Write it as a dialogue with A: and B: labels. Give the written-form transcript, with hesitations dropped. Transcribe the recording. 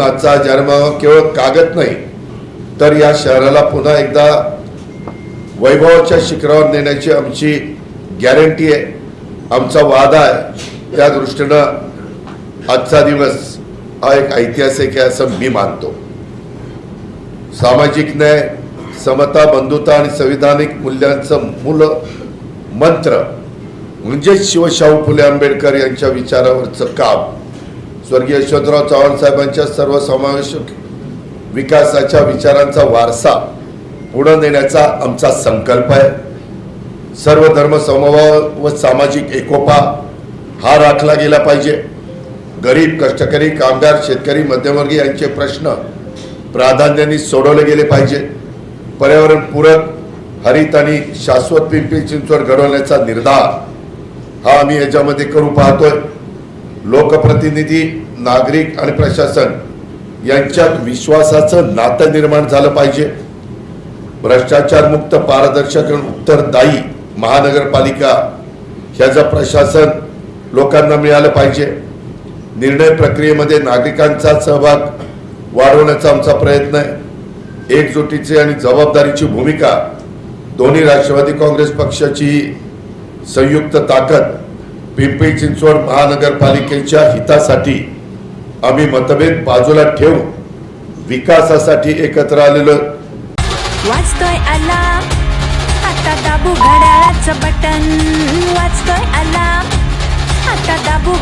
A: आजचा जन्म केवळ कागद नाही तर या शहराला पुन्हा एकदा वैभवाच्या शिखरावर नेण्याची आमची गॅरंटी आहे, आमचा वादा आहे। त्या दृष्टीनं आजचा दिवस हा एक ऐतिहासिक आहे असं मी मानतो। सामाजिक न्याय, समता, बंधुता आणि संविधानिक मूल्यांचं मूल मंत्र म्हणजे शिवशाहू फुले आंबेडकर यांच्या विचारावरचं काम, स्वर्गीय यशवंतराव चव्हाण साहेबांच्या सर्वसमावेशक विकासाच्या विचारांचा वारसा पुढे नेण्याचा आमचा संकल्प आहे। सर्व धर्म समभाव व सामाजिक एकोपा हा राखला गेला पाहिजे। गरीब, कष्टकरी, कामगार, शेतकरी, मध्यमवर्गीय यांचे प्रश्न प्राधान्याने सोडवले गेले पाहिजे। पर्यावरणपूरक, हरित आणि शाश्वत पिंपरी चिंचवड घडवण्याचा निर्धार हा आम्ही याच्यामध्ये करू पाहतोय। लोकप्रतिनिधी, नागरिक आणि प्रशासन यांच्यात विश्वासाचं नातं निर्माण झालं पाहिजे। भ्रष्टाचार मुक्त, पारदर्शक आणि उत्तरदायी महानगरपालिका ह्याचं प्रशासन लोकांना मिळालं पाहिजे। निर्णय प्रक्रियेमध्ये नागरिकांचा सहभाग वाढवण्याचा आमचा प्रयत्न आहे। एकजुटीची आणि जबाबदारीची भूमिका, दोन्ही राष्ट्रवादी काँग्रेस पक्षाची संयुक्त ताकद पिंपरी चिंचवड महानगरपालिकेच्या हितासाठी आम्ही मतभेद बाजूला ठेवून विकासासाठी एकत्र आलेलो।
B: वाजतोय अलार्म, आता दाबू घड्याळाचं बटन, वाजतोय अलार्म, आता दाबू